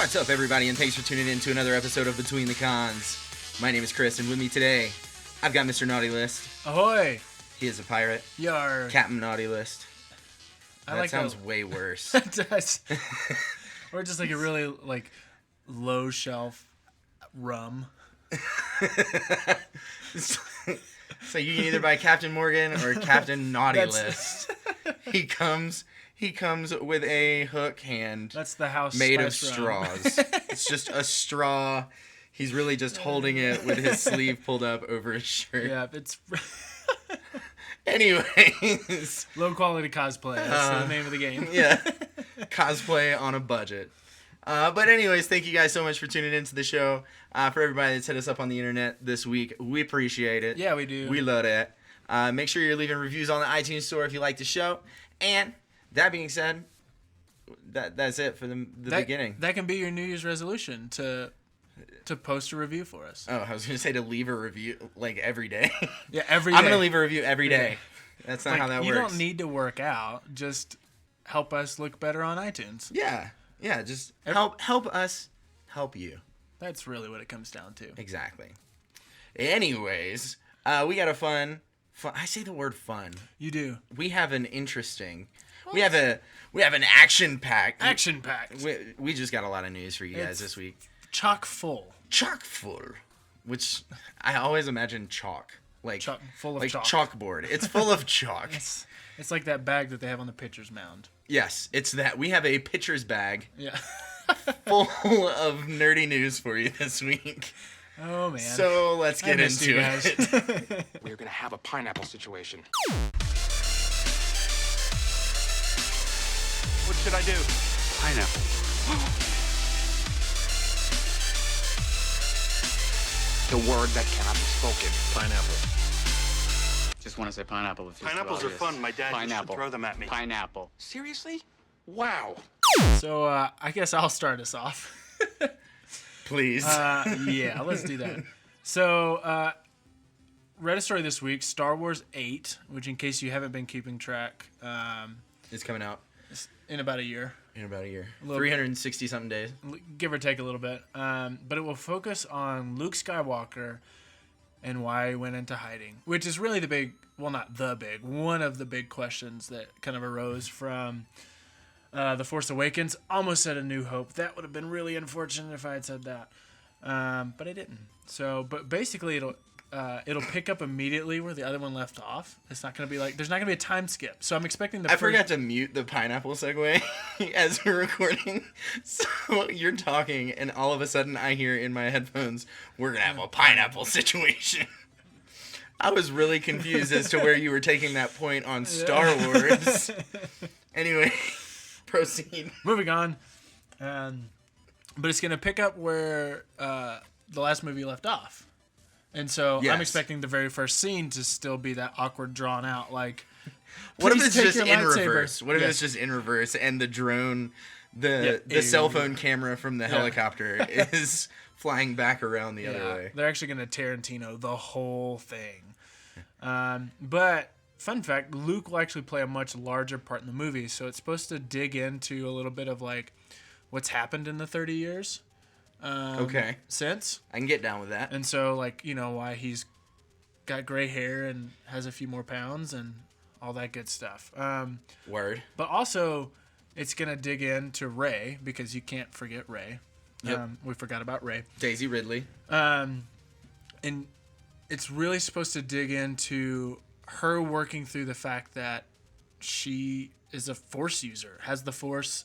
What's up, everybody, and thanks for tuning in to another episode of Between the Cons. My name is Chris, and with me today, I've got Mr. Naughty List. Ahoy! He is a pirate. Yar. Captain Naughty List. That like sounds way worse. It does. Or just like a really low shelf rum. So you can either buy Captain Morgan or Captain Naughty List. He comes with a hook hand. That's the house made of spice straws. It's just a straw. He's really just holding it with his sleeve pulled up over his shirt. Yeah, it's Anyways, low quality cosplay. That's the name of the game. Yeah, cosplay on a budget. But anyways, thank you guys so much for tuning into the show. For everybody that's hit us up on the internet this week, we appreciate it. Yeah, we do. We love it. Make sure you're leaving reviews on the iTunes store if you like the show. And that being said, that's it for the beginning. That can be your New Year's resolution to post a review for us. Oh, I was going to say to leave a review every day. Yeah, every day. I'm going to leave a review every day. That's not how that works. You don't need to work out. Just help us look better on iTunes. Yeah. Yeah, just help us help you. That's really what it comes down to. Exactly. Anyways, we got a fun. I say the word fun. You do. We have an interesting. We have an action pack. Action packed. We just got a lot of news for you guys this week. Chock full. Chock full, which I always imagine chalk, full of chalk. Chalkboard. It's full of chalk. It's like that bag that they have on the pitcher's mound. Yes, it's that. We have a pitcher's bag. Yeah. Full of nerdy news for you this week. Oh, man. So let's get into it. We're going to have a pineapple situation. What should I do? Pineapple. The word that cannot be spoken. Pineapple. Just want to say pineapple. Pineapples are fun. My dad used to throw them at me. Pineapple. Seriously? Wow. So I guess I'll start us off. Please. Yeah, let's do that. So read a story this week, Star Wars 8, which in case you haven't been keeping track, it's coming out. In about a year. 360-something days. Give or take a little bit. But it will focus on Luke Skywalker and why he went into hiding, which is really one of the big questions that kind of arose from The Force Awakens. Almost said A New Hope. That would have been really unfortunate if I had said that. But I didn't. But basically it'll pick up immediately where the other one left off. It's not going to be there's not going to be a time skip. So I'm expecting I forgot to mute the pineapple segue as we're recording. So you're talking, and all of a sudden I hear in my headphones, we're going to have a pineapple situation. I was really confused as to where you were taking that point on Star Wars. Anyway, proceed. Moving on. But it's going to pick up where the last movie left off. And so I'm expecting the very first scene to still be that awkward, drawn out, what if it's just in reverse? What if it's just in reverse and the drone, the cell phone camera from the helicopter is flying back around the other way? They're actually going to Tarantino the whole thing. But fun fact, Luke will actually play a much larger part in the movie, so it's supposed to dig into a little bit of what's happened in the 30 years. Since I can get down with that. And so why he's got gray hair and has a few more pounds and all that good stuff. Word. But also it's going to dig into Rey, because you can't forget Rey. Yep. We forgot about Rey. Daisy Ridley. And it's really supposed to dig into her working through the fact that she is a Force user, has the Force.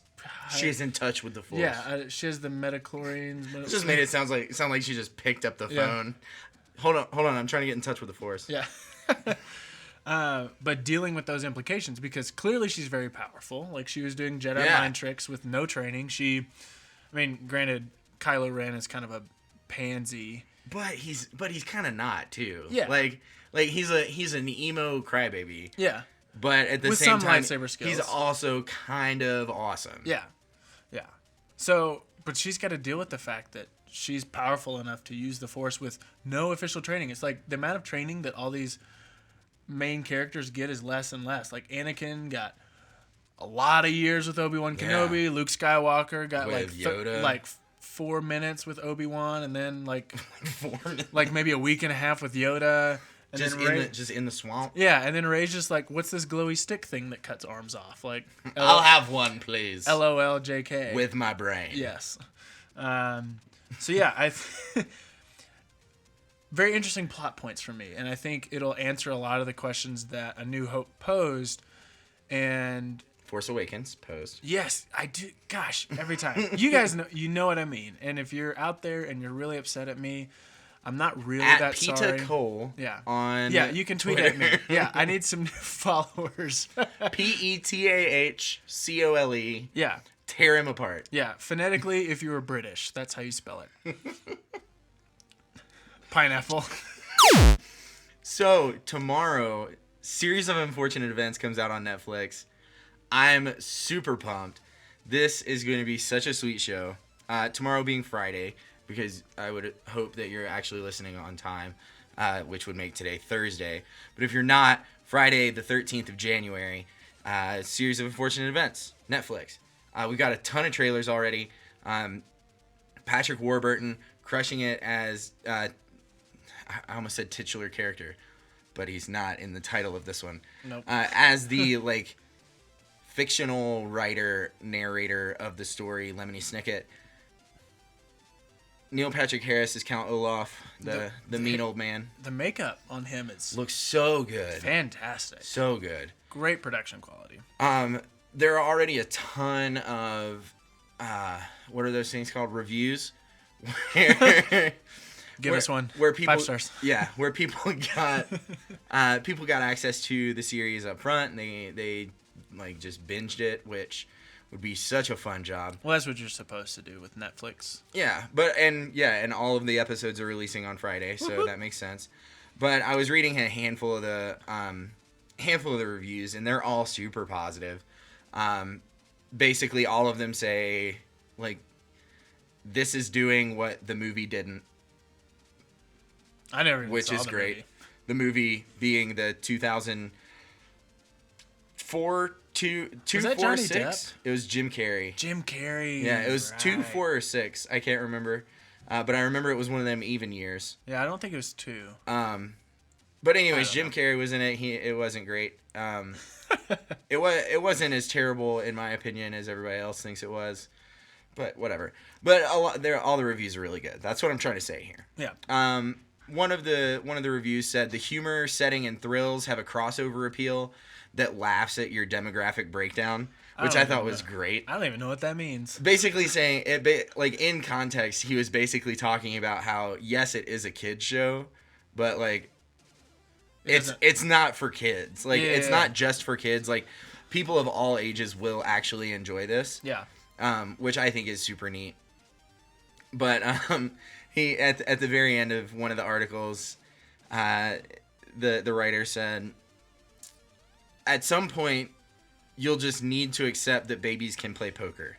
She's in touch with the Force. Yeah, she has the metachlorians. It just made it sound like she just picked up the phone. Hold on, I'm trying to get in touch with the Force. Yeah. But dealing with those implications, because clearly she's very powerful. She was doing Jedi mind tricks with no training. Granted, Kylo Ren is kind of a pansy. But he's kind of not too. Yeah. He's an emo crybaby. Yeah. But at the with same some time, lightsaber skills. He's also kind of awesome. Yeah. Yeah. So, but she's got to deal with the fact that she's powerful enough to use the Force with no official training. It's the amount of training that all these main characters get is less and less. Anakin got a lot of years with Obi-Wan Kenobi. Luke Skywalker got with Yoda. 4 minutes with Obi-Wan, and then like 4 minutes. like maybe a week and a half with Yoda. And Just then just in the swamp. yeah, and then Rey's just like, what's this glowy stick thing that cuts arms off? Like, I'll have one, please. LOL, JK. With my brain. Yes. So yeah, very interesting plot points for me, and I think it'll answer a lot of the questions that A New Hope posed. And Force Awakens posed. yes, I do. Gosh, every time you guys know what I mean. And if you're out there and you're really upset at me, I'm not really At that Pita sorry. Cole. Yeah. On Yeah, you can tweet Twitter. at me. Yeah, I need some new followers. PETAHCOLE. Yeah. Tear him apart. Yeah, phonetically, if you were British, that's how you spell it. Pineapple. So tomorrow, Series of Unfortunate Events comes out on Netflix. I'm super pumped. This is going to be such a sweet show. Tomorrow being Friday, because I would hope that you're actually listening on time, which would make today Thursday. But if you're not, Friday the 13th of January, Series of Unfortunate Events, Netflix. We got a ton of trailers already. Patrick Warburton crushing it as, I almost said titular character, but he's not in the title of this one. Nope. As the, like, fictional writer, narrator of the story, Lemony Snicket. Neil Patrick Harris is Count Olaf, the mean old man. The makeup on him is Looks so good. fantastic. So good. Great production quality. There are already a ton of, what are those things called? Reviews? Give us one. Where people, 5 stars. Yeah, where people got access to the series up front, and they like just binged it, which would be such a fun job. Well, that's what you're supposed to do with Netflix. Yeah, and all of the episodes are releasing on Friday, so that makes sense. But I was reading a handful of the reviews, and they're all super positive. Basically, all of them say like, this is doing what the movie didn't. I never even Which saw is the great. movie. The movie being the 2004 Was that Johnny 6. Depp? It was Jim Carrey. Jim Carrey. Yeah, it was right. 2, 4, or 6. I can't remember, but I remember it was one of them even years. Yeah, I don't think it was 2. But anyways, I Jim don't Carrey was in it. It wasn't great. It wasn't as terrible in my opinion as everybody else thinks it was. But whatever. But all the reviews are really good. That's what I'm trying to say here. Yeah. One of the reviews said the humor, setting, and thrills have a crossover appeal that laughs at your demographic breakdown, which I thought was great. I don't even know what that means. Basically saying like in context, he was basically talking about how yes, it is a kids show, but like it's not for kids. Like it's not just for kids. Like people of all ages will actually enjoy this. Yeah. Which I think is super neat. But he at the very end of one of the articles, the writer said, at some point, you'll just need to accept that babies can play poker.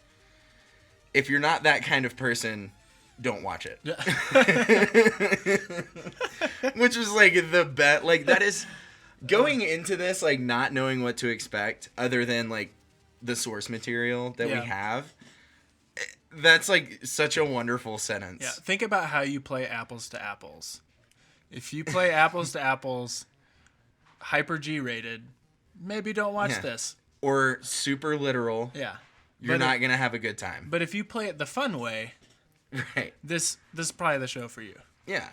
If you're not that kind of person, don't watch it. Which was like the bet. Like that is going into this like not knowing what to expect other than like the source material that we have. That's like such a wonderful sentence. Yeah. Think about how you play apples to apples. If you play apples to apples, hyper G rated, maybe don't watch this. Or super literal. Yeah. You're not gonna have a good time. But if you play it the fun way, right. This is probably the show for you. Yeah.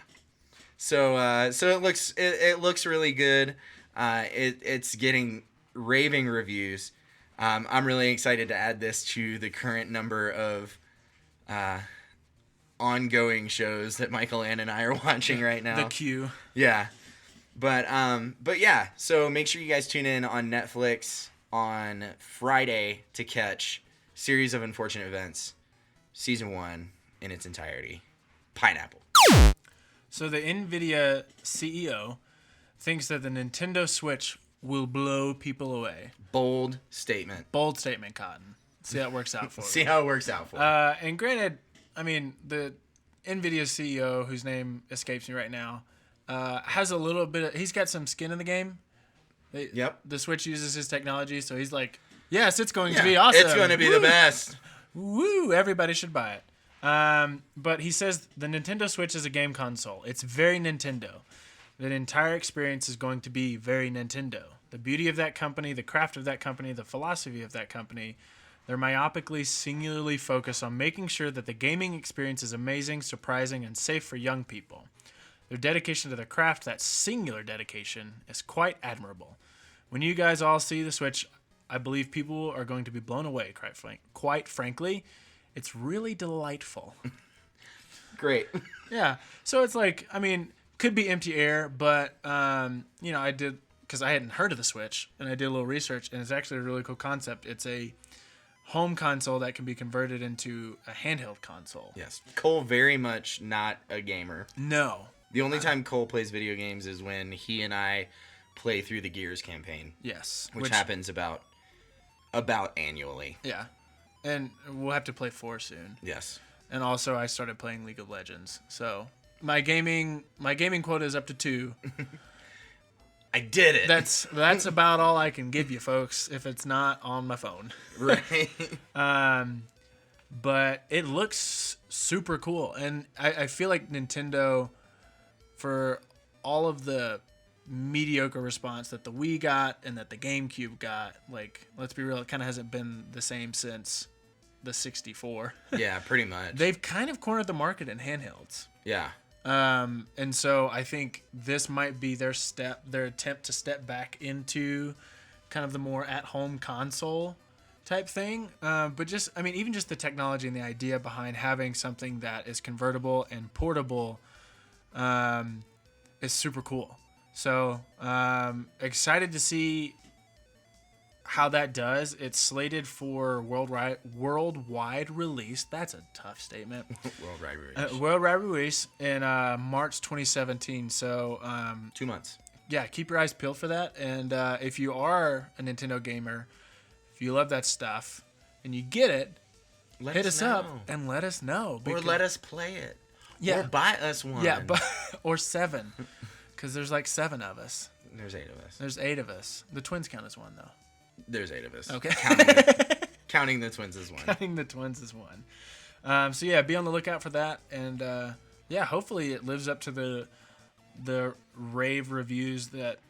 So it looks really good. It's getting raving reviews. I'm really excited to add this to the current number of ongoing shows that Michael Ann and I are watching right now. The queue. Yeah. But yeah, so make sure you guys tune in on Netflix on Friday to catch Series of Unfortunate Events, Season 1 in its entirety. Pineapple. So the NVIDIA CEO thinks that the Nintendo Switch will blow people away. Bold statement. Bold statement, Cotton. See how it works out for you. See how it works out for you. And granted, I mean, the NVIDIA CEO, whose name escapes me right now, has a little bit of... He's got some skin in the game. Yep. The Switch uses his technology, so he's like, yes, it's going to be awesome. It's going to be the best. Woo! Everybody should buy it. But he says the Nintendo Switch is a game console. It's very Nintendo. The entire experience is going to be very Nintendo. The beauty of that company, the craft of that company, the philosophy of that company, they're myopically, singularly focused on making sure that the gaming experience is amazing, surprising, and safe for young people. Their dedication to their craft, that singular dedication, is quite admirable. When you guys all see the Switch, I believe people are going to be blown away, quite frankly. It's really delightful. Great. Yeah. So it's like, I mean, could be empty air, but, you know, I did, because I hadn't heard of the Switch, and I did a little research, and it's actually a really cool concept. It's a home console that can be converted into a handheld console. Yes. Cole very much not a gamer. No. The only time Cole plays video games is when he and I play through the Gears campaign. Yes. Which happens about annually. Yeah. And we'll have to play 4 soon. Yes. And also I started playing League of Legends. So my gaming quota is up to 2. I did it. That's about all I can give you, folks, if it's not on my phone. Right. But it looks super cool. And I feel like Nintendo, for all of the mediocre response that the Wii got and that the GameCube got, like, let's be real, it kind of hasn't been the same since the 64. Yeah, pretty much. They've kind of cornered the market in handhelds. Yeah. And so I think this might be their attempt to step back into kind of the more at-home console type thing. But just, I mean, even just the technology and the idea behind having something that is convertible and portable is super cool. So excited to see how that does. It's slated for worldwide release. That's a tough statement. Worldwide release. Worldwide release in March 2017. So 2 months. Yeah, keep your eyes peeled for that. And if you are a Nintendo gamer, if you love that stuff and you get it, hit us up and let us know. Or let us play it. Yeah. Or buy us one. Yeah, or 7. Because there's like 7 of us. There's 8 of us. There's 8 of us. The twins count as 1, though. There's 8 of us. Okay. Counting the twins as 1. Counting the twins as 1. So yeah, be on the lookout for that. And yeah, hopefully it lives up to the rave reviews that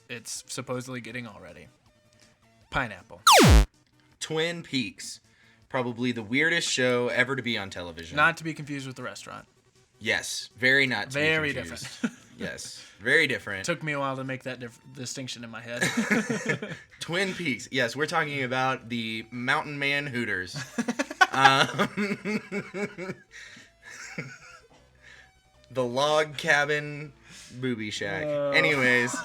it's supposedly getting already. Pineapple. Twin Peaks. Probably the weirdest show ever to be on television. Not to be confused with the restaurant. Yes. Very not to very be confused. Different. Yes. Very different. Took me a while to make that distinction in my head. Twin Peaks. Yes, we're talking about the Mountain Man Hooters. The log cabin booby shack. Anyways.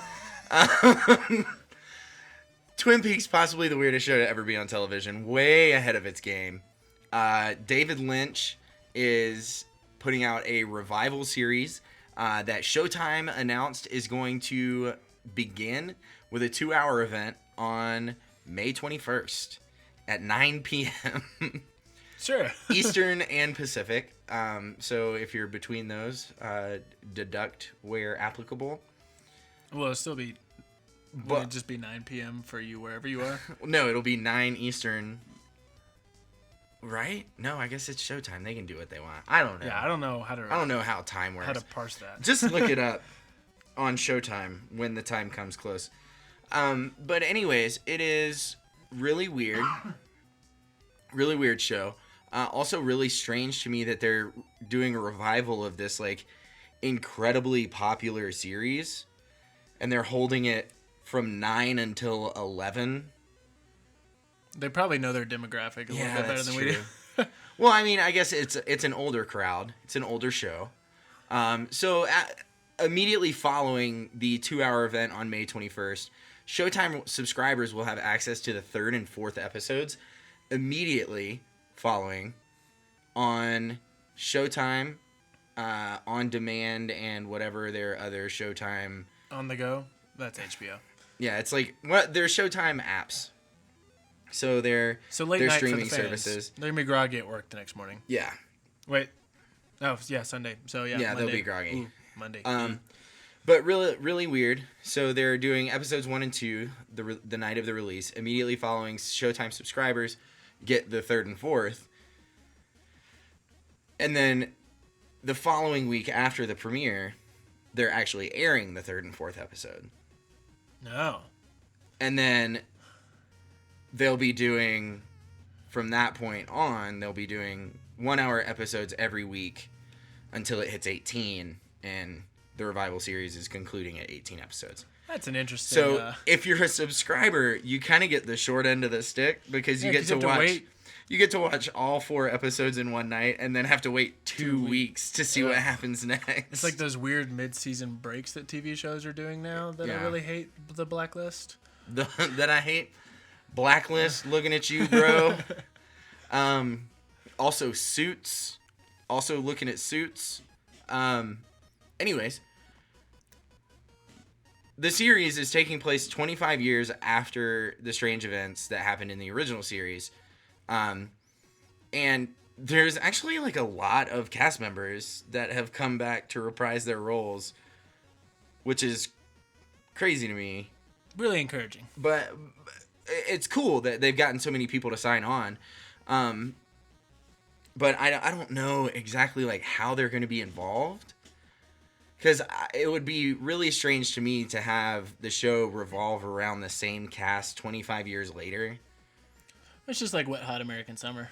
Twin Peaks, possibly the weirdest show to ever be on television. Way ahead of its game. David Lynch is putting out a revival series that Showtime announced is going to begin with a 2-hour event on May 21st at 9 p.m. Sure. Eastern and Pacific. So if you're between those, deduct where applicable. Well, it'll still be... Will it just be 9 p.m. for you wherever you are? No, it'll be 9 Eastern. Right? No, I guess it's Showtime. They can do what they want. I don't know. Yeah, I don't know how to... I don't know how time works. How to parse that. Just look it up on Showtime when the time comes close. But anyways, it is really weird. Really weird show. Also really strange to me that they're doing a revival of this, like, incredibly popular series. And they're holding it from 9 until 11. They probably know their demographic a little bit better than we do. Well, I mean, I guess it's an older crowd. It's an older show. So immediately following the 2-hour event on May 21st, Showtime subscribers will have access to the 3rd and 4th episodes immediately following on Showtime, On Demand, and whatever their other Showtime... On the go? That's HBO. Yeah, it's like they're Showtime apps. So they're late night streaming for the fans. services. They're gonna be groggy at work the next morning. Yeah. Wait. Oh yeah, Sunday. So yeah. Yeah, Monday. they'll be groggy. Ooh, Monday. But really, really weird. So they're doing episodes 1 and 2 the night of the release. Immediately following, Showtime subscribers get the 3rd and 4th. And then the following week after the premiere, they're actually airing the 3rd and 4th episode. No. And then they'll be doing, from that point on, they'll be doing 1-hour episodes every week until it hits 18, and the Revival series is concluding at 18 episodes. That's an interesting... So if you're a subscriber, you kind of get the short end of the stick because you get to watch... wait. You get to watch all 4 episodes in one night and then have to wait 2 weeks to see what happens next. It's like those weird mid-season breaks that TV shows are doing now that I really hate, the Blacklist. That I hate. Blacklist, looking at you, bro. Also, Suits. Also looking at Suits. Anyways. The series is taking place 25 years after the strange events that happened in the original series. And there's actually like a lot of cast members that have come back to reprise their roles, which is crazy to me. Really encouraging. But it's cool that they've gotten so many people to sign on. But I don't know exactly like how they're going to be involved. Because it would be really strange to me to have the show revolve around the same cast 25 years later. It's just like Wet Hot American Summer.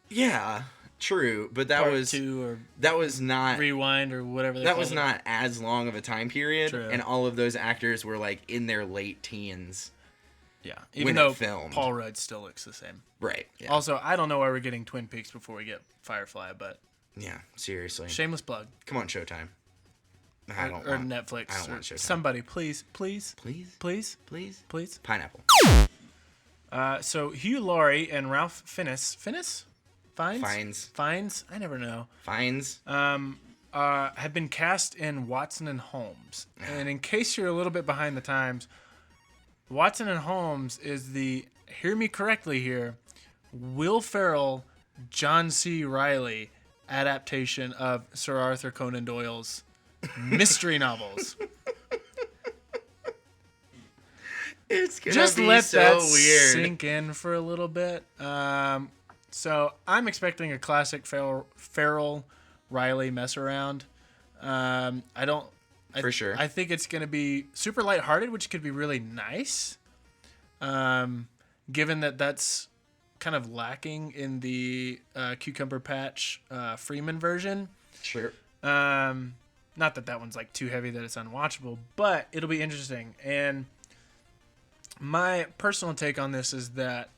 Yeah, true. But that Part was 2 or that was not Rewind or whatever. That was not as long of a time period, True. and all of those actors were like in their late teens. Yeah, when even it though filmed. Paul Rudd still looks the same. Right. Yeah. Also, I don't know why we're getting Twin Peaks before we get Firefly, but Yeah. Seriously. shameless plug. Come on, Showtime. I don't or want Netflix. I don't or want Showtime. somebody, please. Please. Please. Pineapple. So Hugh Laurie and Ralph Fiennes. Fiennes? Fiennes? I never know. Fines. Have been cast in Watson and Holmes. And in case you're a little bit behind the times, Watson and Holmes is the, hear me correctly here, Will Ferrell, John C. Reilly adaptation of Sir Arthur Conan Doyle's mystery novels. It's gonna Just be let so that weird. sink in for a little bit. So I'm expecting a classic Ferrell Riley mess around. For sure. I think it's going to be super lighthearted, which could be really nice. Given that that's kind of lacking in the Cucumber Patch Freeman version. Sure. Not that that one's like too heavy that it's unwatchable, but it'll be interesting. And my personal take on this is that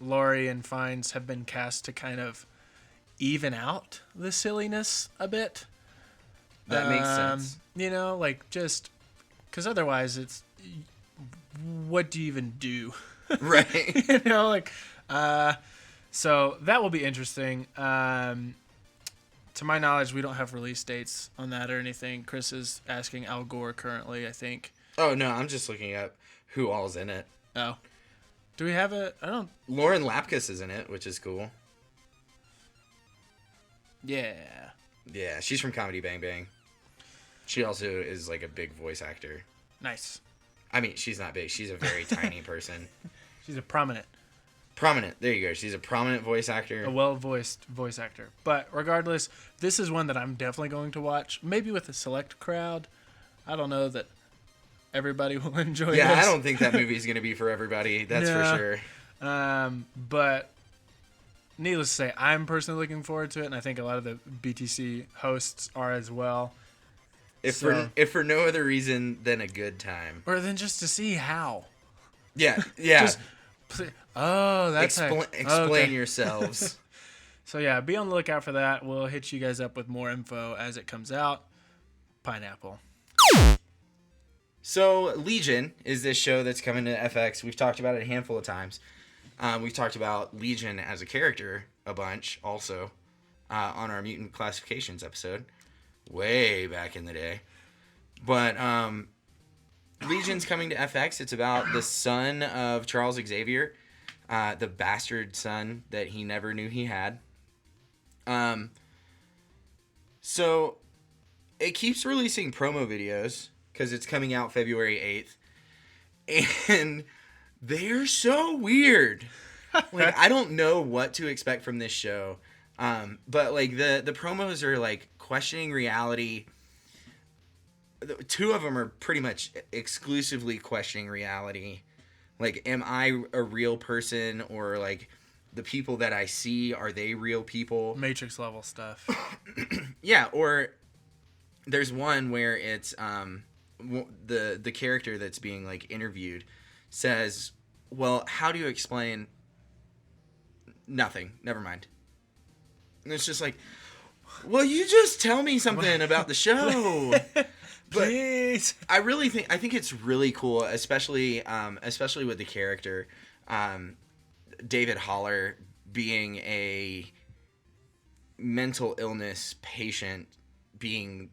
Laurie and Fiennes have been cast to kind of even out the silliness a bit. That makes sense. You know, like just because otherwise it's what do you even do? Right. You know, like so that will be interesting. To my knowledge, we don't have release dates on that or anything. Chris is asking Al Gore currently, I think. Oh no, I'm just looking up who all's in it. Oh. Do we have a... I don't... Lauren Lapkus is in it, which is cool. Yeah. Yeah, she's from Comedy Bang Bang. She also is like a big voice actor. Nice. I mean, she's not big. She's a very tiny person. She's a prominent. Prominent. There you go. She's a prominent voice actor. A well-voiced voice actor. But regardless, this is one that I'm definitely going to watch. Maybe with a select crowd. I don't know that everybody will enjoy Yeah, this. I don't think that movie's going to be for everybody. That's for sure. But needless to say, I'm personally looking forward to it, and I think a lot of the BTC hosts are as well. If for no other reason than a good time. Or then just to see how. Yeah, yeah. That's Explain yourselves. So yeah, be on the lookout for that. We'll hit you guys up with more info as it comes out. Pineapple. So Legion is this show that's coming to FX. We've talked about it a handful of times. We've talked about Legion as a character a bunch also on our Mutant Classifications episode way back in the day. But Legion's coming to FX. It's about the son of Charles Xavier, the bastard son that he never knew he had. So it keeps releasing promo videos because it's coming out February 8th. And they're so weird. Like, I don't know what to expect from this show. But like the promos are like questioning reality. Two of them are pretty much exclusively questioning reality. Like, am I a real person, or like the people that I see, are they real people? Matrix level stuff. Yeah, or there's one where it's the character that's being like interviewed says, "Well, how do you explain nothing? Never mind." And it's just like, well, you just tell me something about the show. Please. I think it's really cool, especially with the character, David Haller being a mental illness patient, being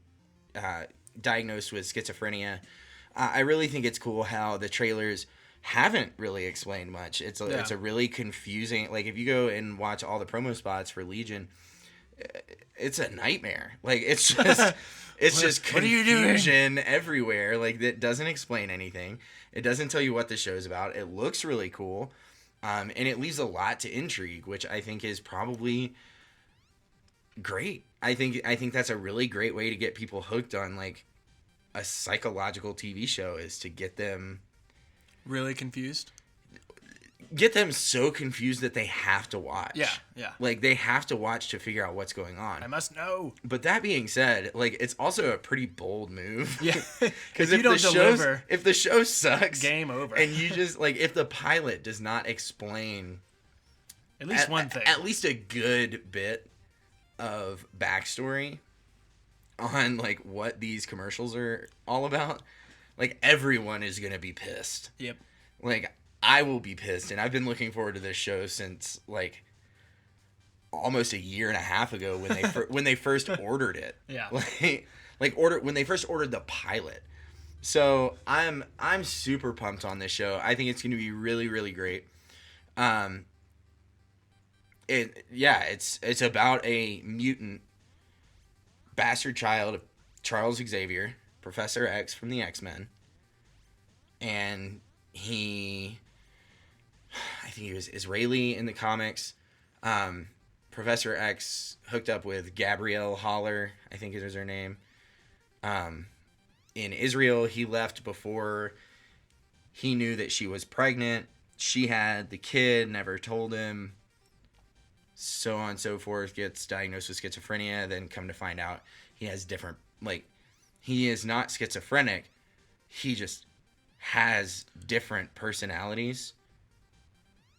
diagnosed with schizophrenia. I really think it's cool how the trailers haven't really explained much. It's a really confusing. Like, if you go and watch all the promo spots for Legion, it's a nightmare. Like, it's just just confusion everywhere. Like, that doesn't explain anything. It doesn't tell you what the show's about. It looks really cool, and it leaves a lot to intrigue, which I think is probably great. I think that's a really great way to get people hooked on like a psychological TV show, is to get them Really confused. Get them so confused that they have to watch. Yeah. Like, they have to watch to figure out what's going on. I must know. But that being said, like, it's also a pretty bold move. Yeah. Because if the show sucks, game over. And you just like, if the pilot does not explain at least one thing, at least a good bit of backstory on like what these commercials are all about, like, everyone is gonna be pissed. Yep. Like, I will be pissed, and I've been looking forward to this show since like almost a year and a half ago when they when they first ordered it. Yeah. When they first ordered the pilot. So I'm super pumped on this show. I think it's going to be really, really great. It's about a mutant bastard child of Charles Xavier, Professor X from the X-Men, and I think he was Israeli in the comics. Professor X hooked up with Gabrielle Haller, I think is her name. In Israel, he left before he knew that she was pregnant. She had the kid, never told him. So on and so forth, gets diagnosed with schizophrenia, then come to find out he has different, like, he is not schizophrenic. He just has different personalities.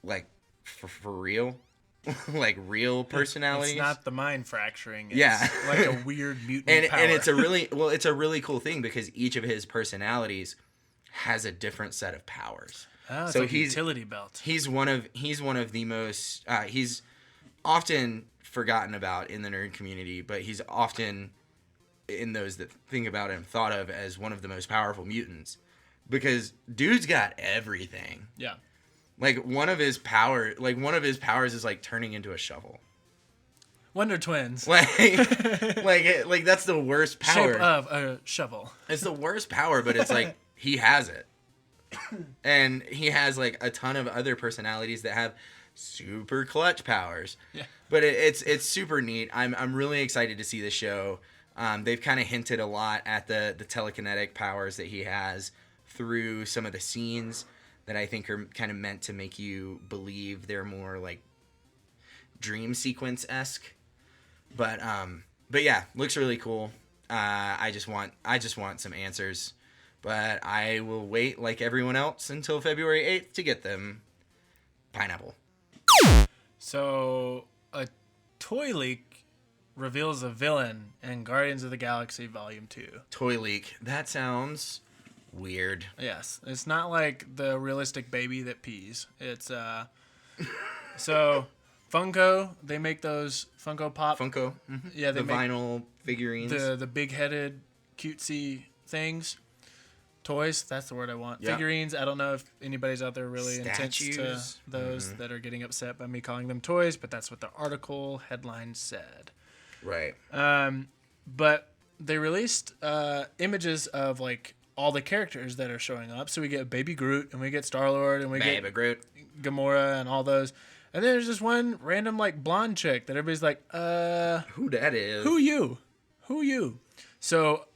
Like, for real. Like, real personalities. It's not the mind fracturing. It's like a weird mutant power. And it's a really cool thing, because each of his personalities has a different set of powers. Oh, it's like a utility belt. He's one of the most he's often forgotten about in the nerd community, but he's often, in those that think about him, thought of as one of the most powerful mutants, because dude's got everything. Yeah. Like, one of his powers is like turning into a shovel. Wonder Twins. Like that's the worst power. Shape of a shovel. It's the worst power, but it's like he has it. And he has like a ton of other personalities that have super clutch powers. Yeah. But it's super neat. I'm really excited to see the show. They've kind of hinted a lot at the telekinetic powers that he has through some of the scenes that I think are kind of meant to make you believe they're more like dream sequence-esque. But yeah, looks really cool. I just want some answers. But I will wait, like everyone else, until February 8th to get them. Pineapple. So, a toy leak reveals a villain in Guardians of the Galaxy Volume 2. Toy leak. That sounds weird. Yes. It's not like the realistic baby that pees. It's, so, Funko, they make those Funko Pop. Funko. Mm-hmm. Yeah, they the make vinyl figurines. the big-headed, cutesy things. Toys, that's the word I want. Yeah. Figurines, I don't know if anybody's out there really intense to those that are getting upset by me calling them toys, but that's what the article headline said. Right. But they released images of like all the characters that are showing up. So we get Baby Groot, and we get Star-Lord, and we get Groot. Gamora, and all those. And then there's this one random like blonde chick that everybody's like, Who that is? who you? So,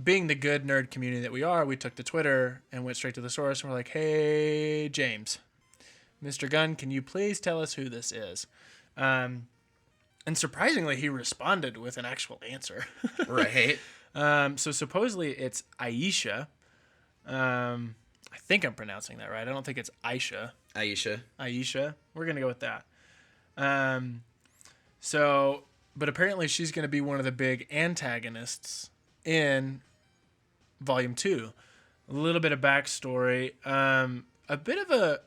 being the good nerd community that we are, we took to Twitter and went straight to the source and we're like, hey, James, Mr. Gunn, can you please tell us who this is? And surprisingly, he responded with an actual answer. Right. So supposedly it's Aisha. I think I'm pronouncing that right. I don't think it's Aisha. Aisha. We're going to go with that. But apparently she's going to be one of the big antagonists in Volume 2. A little bit of backstory. A bit of a,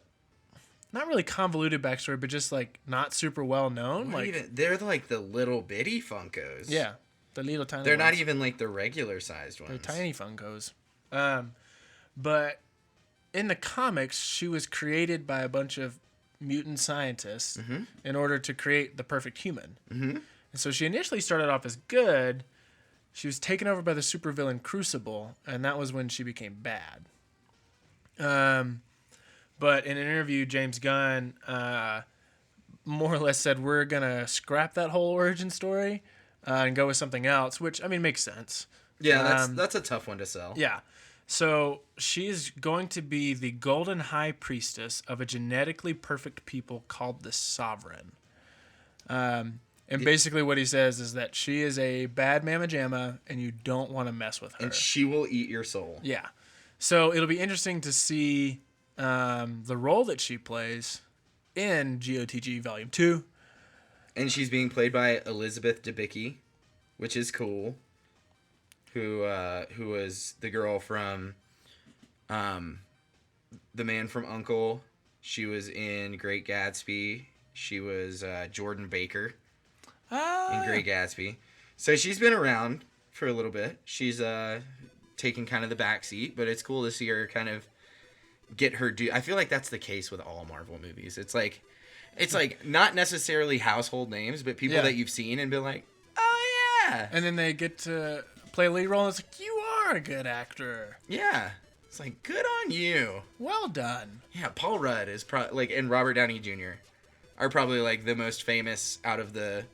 not really convoluted backstory, but just like not super well known. They're like the little bitty Funkos. Yeah. The little tiny They're not ones. even like the regular sized ones. They're tiny Funkos. But in the comics, she was created by a bunch of mutant scientists in order to create the perfect human. Mm-hmm. And so she initially started off as good. She was taken over by the supervillain Crucible, and that was when she became bad. But in an interview, James Gunn more or less said, we're going to scrap that whole origin story and go with something else, which, I mean, makes sense. Yeah, that's a tough one to sell. Yeah. So she is going to be the golden high priestess of a genetically perfect people called the Sovereign. And basically what he says is that she is a bad mamma jamma and you don't want to mess with her. And she will eat your soul. Yeah. So it'll be interesting to see the role that she plays in GOTG Volume 2. And she's being played by Elizabeth Debicki, which is cool. Who was the girl from The Man from U.N.C.L.E. She was in Great Gatsby. She was Jordan Baker in Great Gatsby. So she's been around for a little bit. She's taking kind of the back seat, but it's cool to see her kind of get her due. I feel like that's the case with all Marvel movies. It's like not necessarily household names, but people that you've seen and been like, oh yeah. And then they get to play a lead role and it's like, you are a good actor. Yeah. It's like, good on you. Well done. Yeah, Paul Rudd is probably, and Robert Downey Jr. are probably, like, the most famous out of the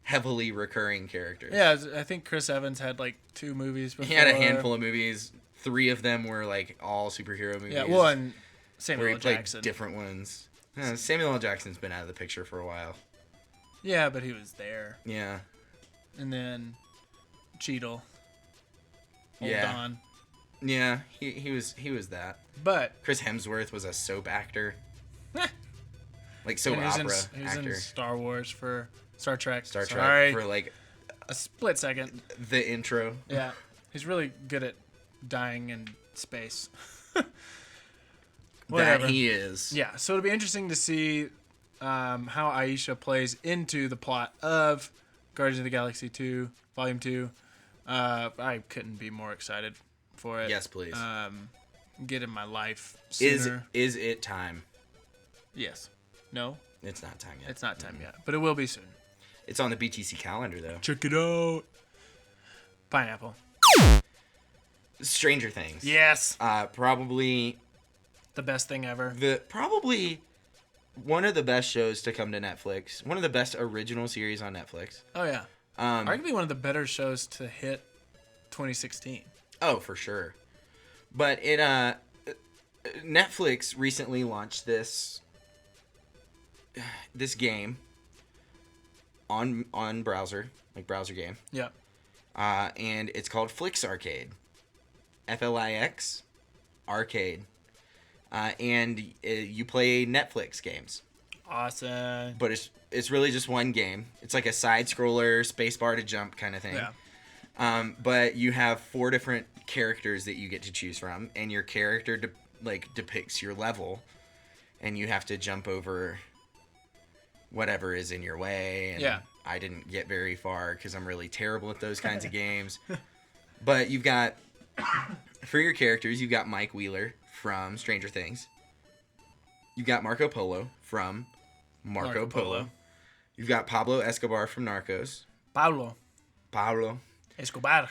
heavily recurring characters. Yeah, I think Chris Evans had, like, 2 movies before. He had a handful of movies. 3 of them were, like, all superhero movies. Yeah, well, and Samuel L. L. Jackson. Different ones. Yeah, Samuel L. Jackson's been out of the picture for a while. Yeah, but he was there. Yeah. And then Cheadle. Old Yeah. Don. Yeah, he was that. But Chris Hemsworth was a soap actor. Like soap and opera he was actor. in Star Wars for Star Trek. Star Trek Sorry. for like A split second. the intro. Yeah. He's really good at dying in space. That he is. Yeah, so it'll be interesting to see how Aisha plays into the plot of Guardians of the Galaxy 2, Volume 2. I couldn't be more excited for it. Yes, please. Get in my life sooner. Is it time? Yes. No? It's not time yet. It's not time yet, but it will be soon. It's on the BTC calendar though. Check it out. Pineapple. Stranger Things. Yes. Probably The best thing ever. probably one of the best shows to come to Netflix. One of the best original series on Netflix. Oh, yeah. Arguably one of the better shows to hit 2016. Oh, for sure. But it Netflix recently launched this game on browser, like browser game. Yeah. And it's called Flix Arcade. Flix Arcade. And you play Netflix games. Awesome. But it's really just one game. It's like a side scroller, spacebar to jump kind of thing. Yeah. But you have 4 different characters that you get to choose from, and your character depicts your level, and you have to jump over whatever is in your way. And Yeah. I didn't get very far because I'm really terrible at those kinds of games. But you've got, for your characters, you've got Mike Wheeler from Stranger Things. You've got Marco Polo from Marco Polo. You've got Pablo Escobar from Narcos. Pablo Pablo. Escobar.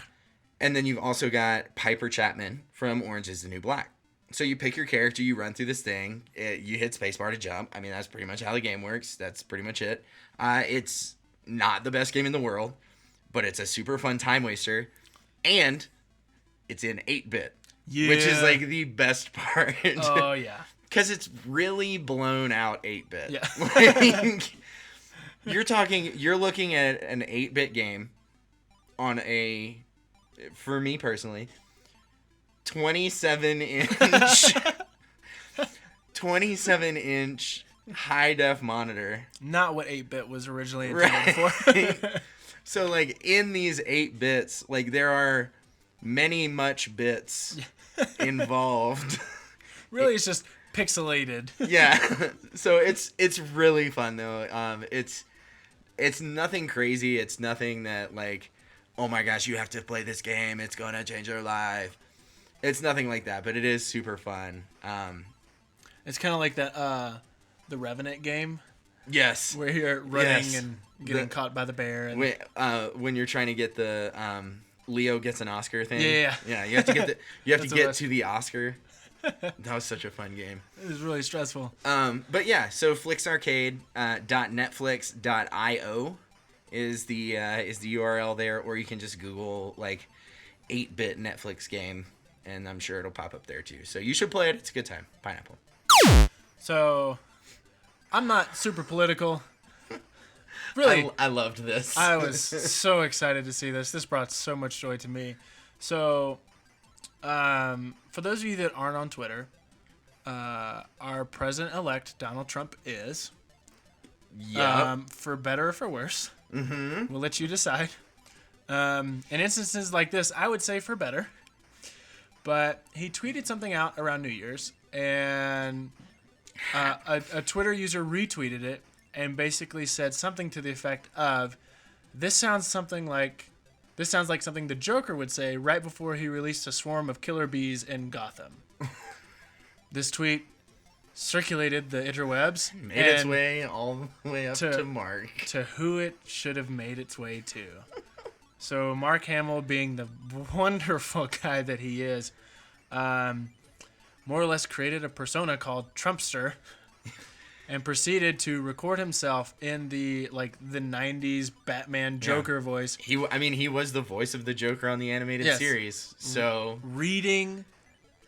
And then you've also got Piper Chapman from Orange is the New Black. So you pick your character, you run through this thing, you hit spacebar to jump. I mean, that's pretty much how the game works. That's pretty much it. It's not the best game in the world, but it's a super fun time waster, and it's in 8-bit, which is like the best part. Oh yeah, because it's really blown out 8-bit. Yeah. Like, you're looking at an 8-bit game on a, for me personally, 27 inch high def monitor. not what 8-bit was originally intended for. So like in these 8 bits, like there are much bits involved. Really, it's just pixelated. Yeah. So it's really fun though. It's nothing crazy. It's nothing that like, oh my gosh, you have to play this game. It's gonna change your life. It's nothing like that, but it is super fun. It's kind of like that the Revenant game Yes. where you're running Yes. and getting caught by the bear. And When you're trying to get the Leo gets an Oscar thing. Yeah. You have to get That's the best. to the Oscar. That was such a fun game. it was really stressful. But yeah, so flicksarcade.netflix.io is the URL there, or you can just Google like 8-bit Netflix game, and I'm sure it'll pop up there too. So you should play it. It's a good time. Pineapple. So, I'm not super political. Really, I loved this. I was so excited to see this. This brought so much joy to me. So, for those of you that aren't on Twitter, our president-elect Donald Trump is. Yeah. For better or for worse. Mm-hmm. We'll let you decide. In instances like this, I would say for better. But he tweeted something out around New Year's, and a Twitter user retweeted it and basically said something to the effect of, this sounds like something the Joker would say right before he released a swarm of killer bees in Gotham. This tweet circulated the interwebs. Made its way all the way up to Mark. To who it should have made its way to. So Mark Hamill, being the wonderful guy that he is, more or less created a persona called Trumpster and proceeded to record himself in the 90s Batman Joker voice. He was the voice of the Joker on the animated Yes. series. So Reading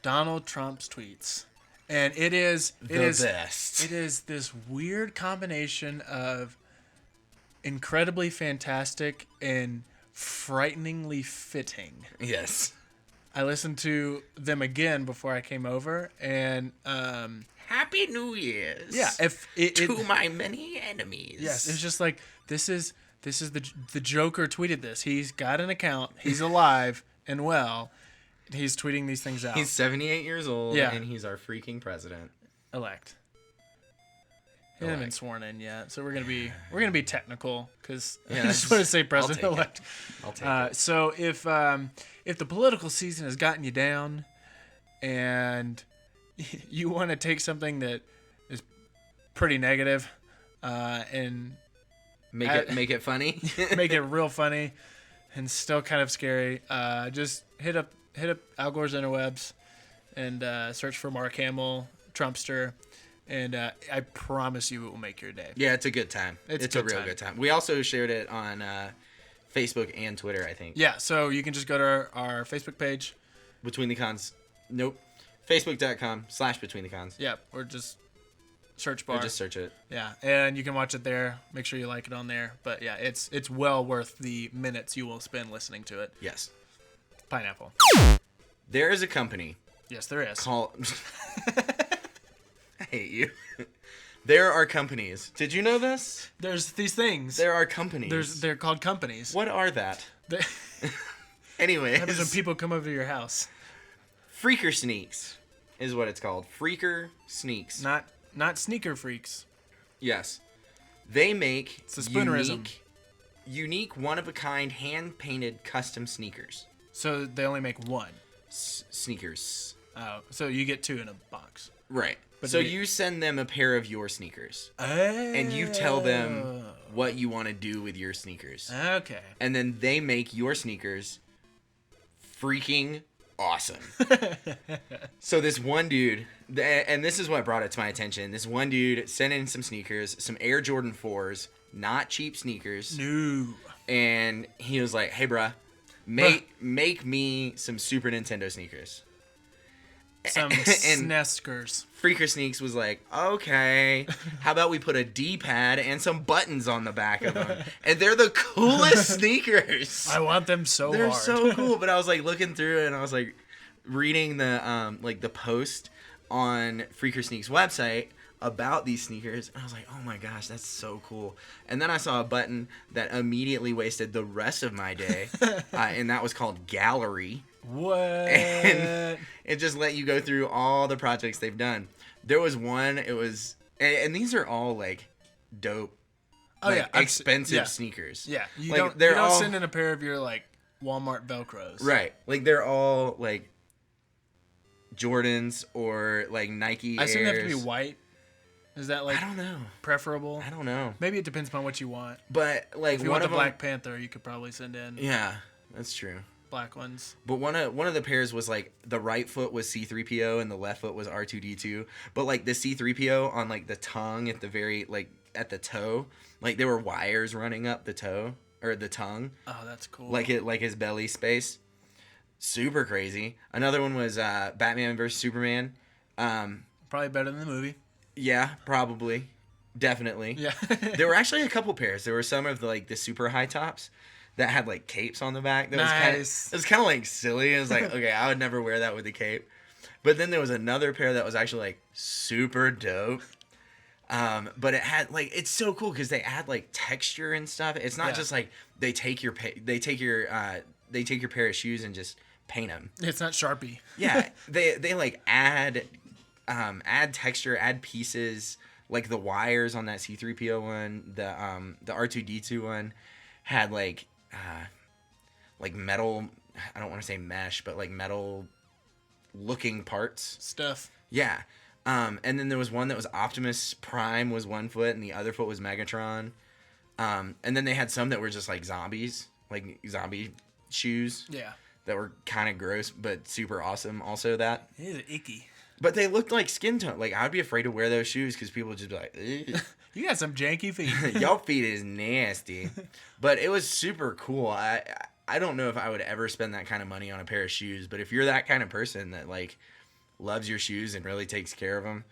Donald Trump's tweets. And it is best. It is this weird combination of incredibly fantastic and frighteningly fitting. Yes. I listened to them again before I came over, and Happy New Year's. yeah, to my many enemies. yes, it's just like this is the Joker tweeted this. He's got an account. He's alive and well. He's tweeting these things out. He's 78 years old, Yeah. and he's our freaking president. Elect. He hasn't been Elect. sworn in yet, so we're gonna be technical because Yeah, I just want to say I'll president take it. elect. I'll take it. So if the political season has gotten you down, and you want to take something that is pretty negative, and Make it funny. make it real funny and still kind of scary, just hit up Al Gore's interwebs and search for Mark Hamill Trumpster, and I promise you it will make your day. Yeah, it's a good time. It's It's a a good real time. good time. We also shared it on Facebook and Twitter, I think. Yeah, so you can just go to our Facebook page. Between the Cons. Nope. Facebook.com/Between the Cons. Yeah, or just search bar. Or just search it. Yeah, and you can watch it there. Make sure you like it on there. But yeah, it's well worth the minutes you will spend listening to it. Yes. Pineapple. There is a company Yes, there is. called... I hate you. There are companies. Did you know this? There's these things. There are companies. They're called companies. What are that? They- Anyways, happens when people come over to your house. Freaker Sneaks is what it's called. Freaker Sneaks. Not sneaker freaks. Yes. They make It's a spoonerism. unique one-of-a-kind hand-painted custom sneakers. So they only make one. Sneakers. Oh, so you get two in a box. Right. But So they- you send them a pair of your sneakers. And And you tell them what you want to do with your Oh. sneakers. Okay. And then they make your sneakers freaking awesome. So this one dude, and this is what brought it to my attention. This one dude sent in some sneakers, some Air Jordan 4s, not cheap sneakers. No. And he was like, hey, bruh, make me some Super Nintendo sneakers. Some Sneskers. Freaker Sneaks was like, okay, how about we put a D-pad and some buttons on the back of them? And they're the coolest sneakers. I want them so They're hard. so cool. But I was like looking through it and I was like reading the the post on Freaker Sneaks website about these sneakers, and I was like, oh my gosh, that's so cool. And then I saw a button that immediately wasted the rest of my day, and that was called Gallery. What? And it just let you go through all the projects they've done. There was one, it was, and these are all like dope, expensive sneakers. Yeah, you like, don't send in a pair of your like Walmart Velcros. Right, like they're all like Jordans or like Nike I assume they have to Airs. be white. Is that like I don't know. preferable? I don't know. Maybe it depends upon what you want. But like If you one want the of them, Black Panther, you could probably send in yeah, that's true. black ones. But one of the pairs was like the right foot was C-3PO and the left foot was R2-D2. But like the C-3PO on like the tongue at the very like at the toe, like there were wires running up the toe or the tongue. Oh, that's cool. Like his belly space. Super crazy. Another one was Batman vs Superman. Probably better than the movie. Yeah, probably. Definitely. Yeah. There were actually a couple pairs. There were some of the super high tops that had like capes on the back. That Nice. It was kind of like silly. It was like, okay, I would never wear that with a cape. But then there was another pair that was actually like super dope. But it had like, it's so cool because they add like texture and stuff. It's not just like they take your pair of shoes and just paint them. It's not Sharpie. Yeah, they like add texture, add pieces, like the wires on that C-3PO one, the R2-D2 one had like metal, I don't want to say mesh, but like metal looking parts. Stuff. Yeah. And then there was one that was Optimus Prime was one foot and the other foot was Megatron. And then they had some that were just like zombies, like zombie shoes. Yeah. That were kind of gross, but super awesome. Also that. These are icky. But they looked like skin tone. Like, I'd be afraid to wear those shoes because people would just be like, ugh. You got some janky feet. Y'all feet is nasty. But it was super cool. I don't know if I would ever spend that kind of money on a pair of shoes. But if you're that kind of person that, like, loves your shoes and really takes care of them.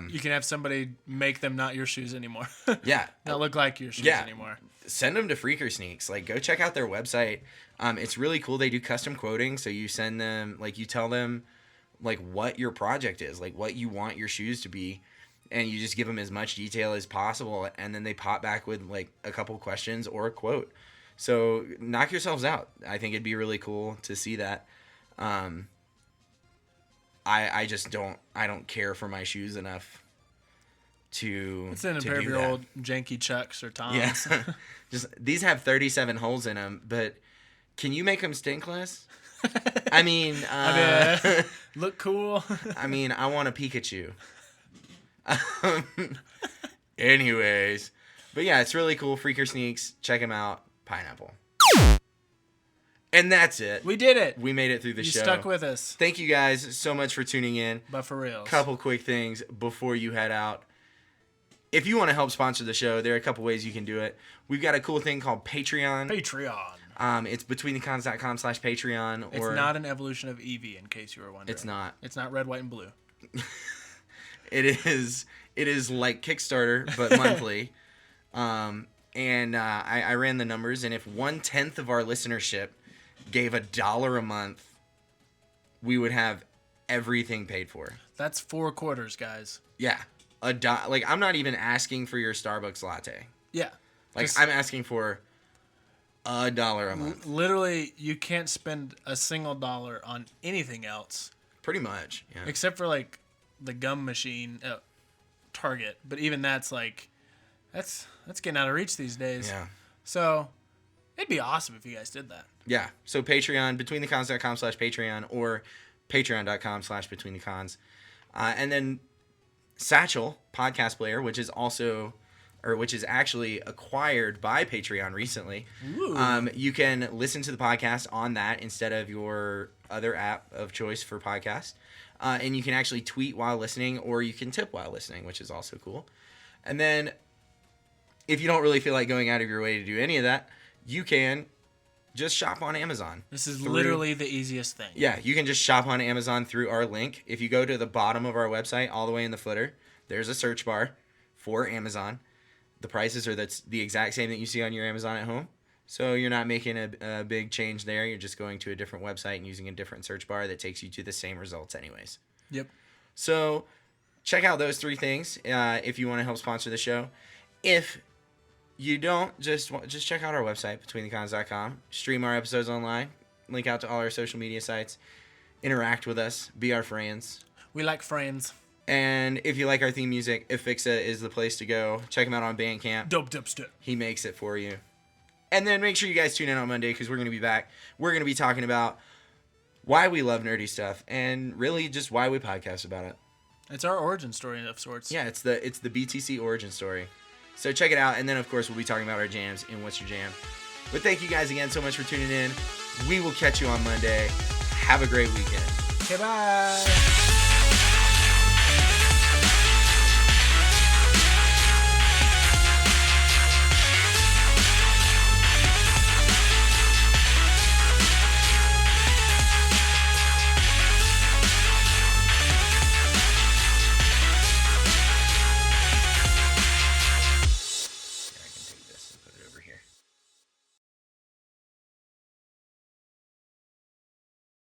You can have somebody make them not your shoes anymore. Yeah. Not look like your shoes Yeah. anymore. Send them to Freaker Sneaks. Like, go check out their website. It's really cool. They do custom quoting. So you send them, like, you tell them, like, what your project is, like what you want your shoes to be, and you just give them as much detail as possible, and then they pop back with like a couple questions or a quote. So knock yourselves out. I think it'd be really cool to see that. I don't care for my shoes enough to It's in a to pair of do your that. old janky Chucks or Toms. Yeah. Just these have 37 holes in them, but can you make them stink less? I mean, Look cool. I mean, I want a Pikachu. Anyways. But yeah, it's really cool. Freaker Sneaks. Check them out. Pineapple. And that's it. We did it. We made it through the You show. stuck with us. Thank you guys so much for tuning in. But for real. Couple quick things before you head out. If you want to help sponsor the show, there are a couple ways you can do it. We've got a cool thing called Patreon. Patreon. It's betweenthecons.com/Patreon. It's not an evolution of Eevee, in case you were wondering. It's not. It's not red, white, and blue. It is like Kickstarter, but monthly. I ran the numbers, and if 1/10 of our listenership gave $1 a month, we would have everything paid for. That's 4 quarters, guys. Yeah. Like, I'm not even asking for your Starbucks latte. Yeah. Like, I'm asking for $1 a month. Literally, you can't spend a single dollar on anything else. Pretty much. Yeah. Except for, like, the gum machine at Target. But even that's, like, that's getting out of reach these days. Yeah. So, it'd be awesome if you guys did that. Yeah. So Patreon, betweenthecons.com/Patreon or patreon.com/betweenthecons. And then Satchel, podcast player, which is also which is actually acquired by Patreon recently. Ooh. You can listen to the podcast on that instead of your other app of choice for podcast. And you can actually tweet while listening, or you can tip while listening, which is also cool. And then if you don't really feel like going out of your way to do any of that, you can just shop on Amazon. This is literally the easiest thing. Yeah, you can just shop on Amazon through our link. If you go to the bottom of our website, all the way in the footer, there's a search bar for Amazon. The prices are the exact same that you see on your Amazon at home. So you're not making a big change there. You're just going to a different website and using a different search bar that takes you to the same results anyways. Yep. So check out those 3 things if you want to help sponsor the show. If you don't, just check out our website, betweenthecons.com. Stream our episodes online. Link out to all our social media sites. Interact with us. Be our friends. We like friends. And if you like our theme music, Affixa is the place to go. Check him out on Bandcamp. Dope dubstep. He makes it for you. And then make sure you guys tune in on Monday because we're going to be back. We're going to be talking about why we love nerdy stuff and really just why we podcast about it. It's our origin story of sorts. Yeah, it's the BTC origin story. So check it out. And then, of course, we'll be talking about our jams in What's Your Jam. But thank you guys again so much for tuning in. We will catch you on Monday. Have a great weekend. Okay, bye.